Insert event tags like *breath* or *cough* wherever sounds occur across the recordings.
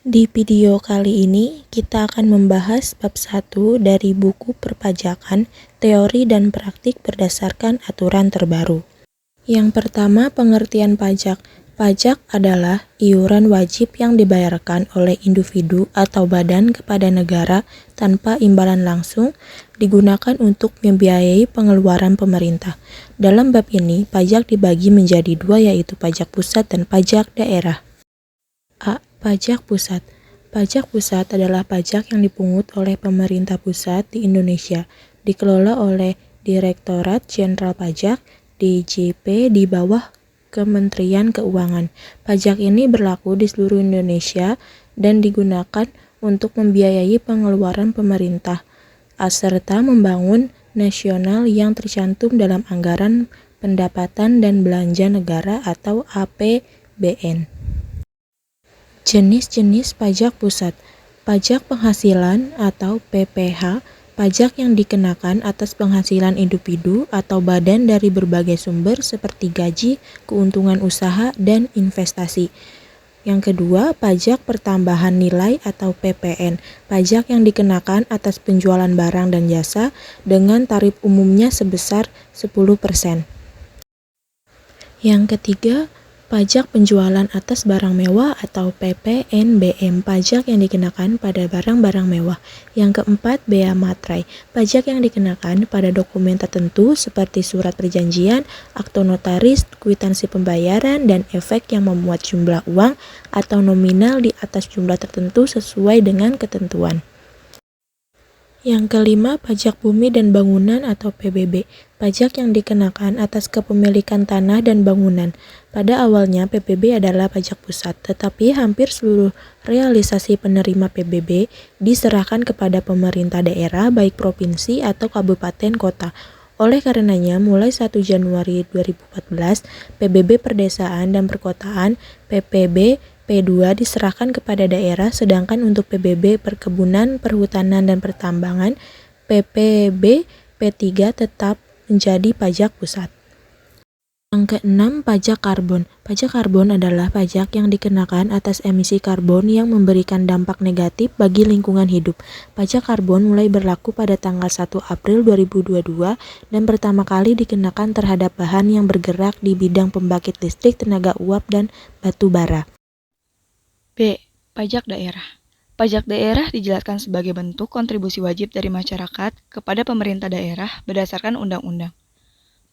Di video kali ini, kita akan membahas bab 1 dari buku Perpajakan, Teori dan Praktik berdasarkan aturan terbaru. Yang pertama, pengertian pajak. Pajak adalah iuran wajib yang dibayarkan oleh individu atau badan kepada negara tanpa imbalan langsung, digunakan untuk membiayai pengeluaran pemerintah. Dalam bab ini, pajak dibagi menjadi dua, yaitu pajak pusat dan pajak daerah. A. Pajak pusat. Pajak pusat adalah pajak yang dipungut oleh pemerintah pusat di Indonesia, dikelola oleh Direktorat Jenderal Pajak (DJP) di bawah Kementerian Keuangan. Pajak ini berlaku di seluruh Indonesia dan digunakan untuk membiayai pengeluaran pemerintah, serta membangun nasional yang tercantum dalam Anggaran Pendapatan dan Belanja Negara atau APBN. Jenis-jenis pajak pusat. Pajak penghasilan atau PPh, pajak yang dikenakan atas penghasilan individu atau badan dari berbagai sumber seperti gaji, keuntungan usaha, dan investasi. Yang kedua, pajak pertambahan nilai atau PPN, pajak yang dikenakan atas penjualan barang dan jasa dengan tarif umumnya sebesar 10%. Yang ketiga, pajak penjualan atas barang mewah atau PPNBM, pajak yang dikenakan pada barang-barang mewah. Yang keempat, bea materai, pajak yang dikenakan pada dokumen tertentu seperti surat perjanjian, akta notaris, kwitansi pembayaran, dan efek yang memuat jumlah uang atau nominal di atas jumlah tertentu sesuai dengan ketentuan. Yang kelima, pajak bumi dan bangunan atau PBB, pajak yang dikenakan atas kepemilikan tanah dan bangunan. Pada awalnya PBB adalah pajak pusat, tetapi hampir seluruh realisasi penerima PBB diserahkan kepada pemerintah daerah baik provinsi atau kabupaten kota. Oleh karenanya, mulai 1 Januari 2014, PBB Perdesaan dan Perkotaan *breath* P2 diserahkan kepada daerah, sedangkan untuk PBB Perkebunan, Perhutanan, dan Pertambangan (PPB P3) tetap menjadi pajak pusat. Yang keenam, pajak karbon. Pajak karbon adalah pajak yang dikenakan atas emisi karbon yang memberikan dampak negatif bagi lingkungan hidup. Pajak karbon mulai berlaku pada tanggal 1 April 2022 dan pertama kali dikenakan terhadap bahan yang bergerak di bidang pembangkit listrik, tenaga uap, dan batu bara. B. Pajak daerah. Pajak daerah dijelaskan sebagai bentuk kontribusi wajib dari masyarakat kepada pemerintah daerah berdasarkan undang-undang.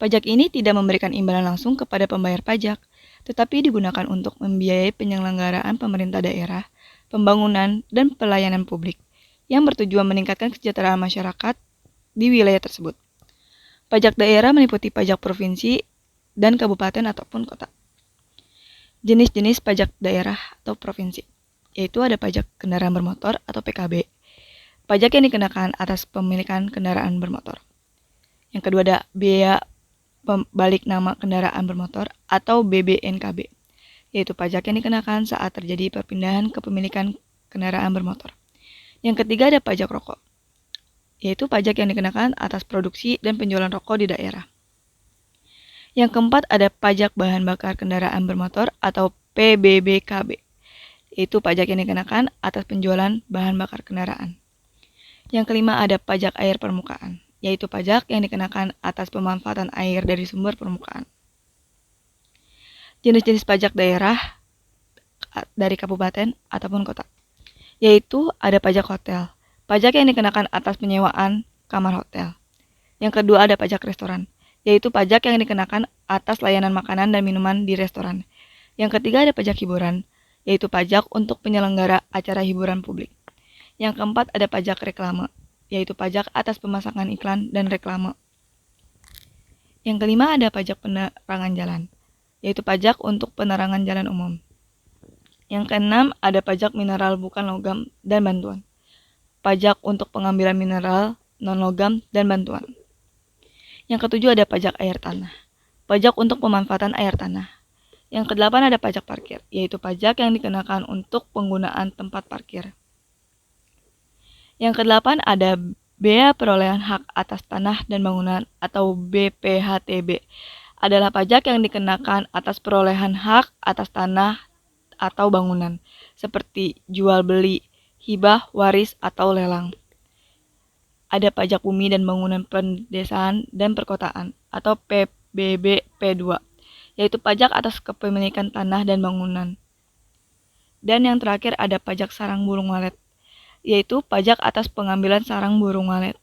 Pajak ini tidak memberikan imbalan langsung kepada pembayar pajak, tetapi digunakan untuk membiayai penyelenggaraan pemerintah daerah, pembangunan, dan pelayanan publik, yang bertujuan meningkatkan kesejahteraan masyarakat di wilayah tersebut. Pajak daerah meliputi pajak provinsi dan kabupaten ataupun kota. Jenis-jenis pajak daerah atau provinsi, yaitu ada pajak kendaraan bermotor atau PKB, pajak yang dikenakan atas pemilikan kendaraan bermotor. Yang kedua ada biaya balik nama kendaraan bermotor atau BBNKB, yaitu pajak yang dikenakan saat terjadi perpindahan kepemilikan kendaraan bermotor. Yang ketiga ada pajak rokok, yaitu pajak yang dikenakan atas produksi dan penjualan rokok di daerah. Yang keempat ada pajak bahan bakar kendaraan bermotor atau PBBKB, yaitu pajak yang dikenakan atas penjualan bahan bakar kendaraan. Yang kelima ada pajak air permukaan, yaitu pajak yang dikenakan atas pemanfaatan air dari sumber permukaan. Jenis-jenis pajak daerah dari kabupaten ataupun kota, yaitu ada pajak hotel, pajak yang dikenakan atas penyewaan kamar hotel. Yang kedua ada pajak restoran, yaitu pajak yang dikenakan atas layanan makanan dan minuman di restoran. Yang ketiga ada pajak hiburan, yaitu pajak untuk penyelenggara acara hiburan publik. Yang keempat ada pajak reklame, yaitu pajak atas pemasangan iklan dan reklame. Yang kelima ada pajak penerangan jalan, yaitu pajak untuk penerangan jalan umum. Yang keenam ada pajak mineral bukan logam dan bantuan, pajak untuk pengambilan mineral, non-logam, dan bantuan. Yang ketujuh ada pajak air tanah, pajak untuk pemanfaatan air tanah. Yang kedelapan ada pajak parkir, yaitu pajak yang dikenakan untuk penggunaan tempat parkir. Yang kedelapan ada bea perolehan hak atas tanah dan bangunan atau BPHTB, adalah pajak yang dikenakan atas perolehan hak atas tanah atau bangunan, seperti jual beli, hibah, waris, atau lelang. Ada pajak bumi dan bangunan pedesaan dan perkotaan atau PBB-P2, yaitu pajak atas kepemilikan tanah dan bangunan. Dan yang terakhir ada pajak sarang burung walet, yaitu pajak atas pengambilan sarang burung walet.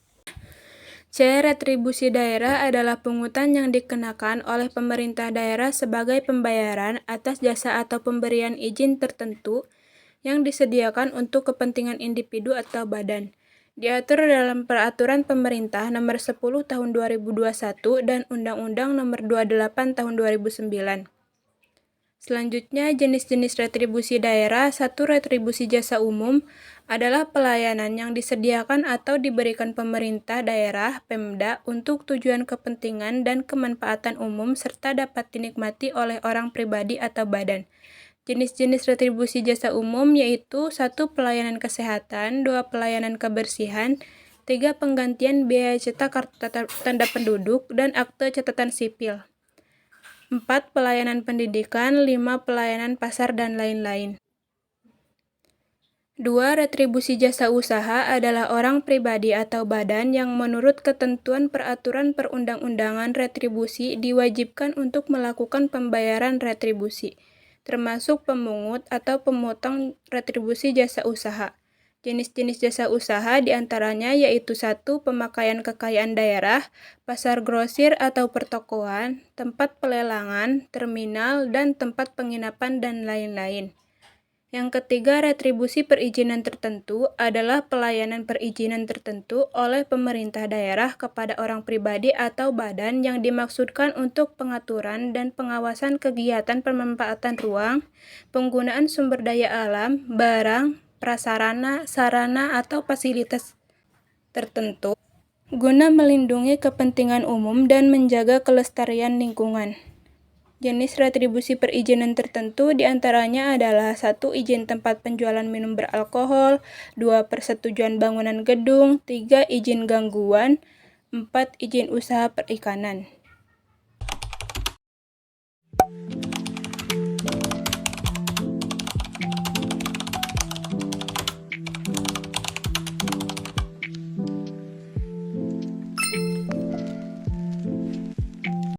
C. Retribusi daerah adalah pungutan yang dikenakan oleh pemerintah daerah sebagai pembayaran atas jasa atau pemberian izin tertentu yang disediakan untuk kepentingan individu atau badan. Diatur dalam Peraturan Pemerintah Nomor 10 Tahun 2021 dan Undang-Undang Nomor 28 Tahun 2009. Selanjutnya, jenis-jenis retribusi daerah. 1. Retribusi jasa umum adalah pelayanan yang disediakan atau diberikan pemerintah daerah (Pemda) untuk tujuan kepentingan dan kemanfaatan umum serta dapat dinikmati oleh orang pribadi atau badan. Jenis-jenis retribusi jasa umum yaitu 1. Pelayanan kesehatan, 2. Pelayanan kebersihan, 3. Penggantian biaya cetak kartu tanda penduduk dan akte catatan sipil, 4. Pelayanan pendidikan, 5. Pelayanan pasar dan lain-lain. 2. Retribusi jasa usaha adalah orang pribadi atau badan yang menurut ketentuan peraturan perundang-undangan retribusi diwajibkan untuk melakukan pembayaran retribusi, termasuk pemungut atau pemotong retribusi jasa usaha. Jenis-jenis jasa usaha diantaranya yaitu 1. Pemakaian kekayaan daerah, pasar grosir atau pertokoan, tempat pelelangan, terminal, dan tempat penginapan dan lain-lain. Yang ketiga, retribusi perizinan tertentu adalah pelayanan perizinan tertentu oleh pemerintah daerah kepada orang pribadi atau badan yang dimaksudkan untuk pengaturan dan pengawasan kegiatan pemanfaatan ruang, penggunaan sumber daya alam, barang, prasarana, sarana, atau fasilitas tertentu guna melindungi kepentingan umum dan menjaga kelestarian lingkungan. Jenis retribusi perizinan tertentu diantaranya adalah 1. Izin tempat penjualan minum beralkohol, 2. Persetujuan bangunan gedung, 3. Izin gangguan, 4. Izin usaha perikanan.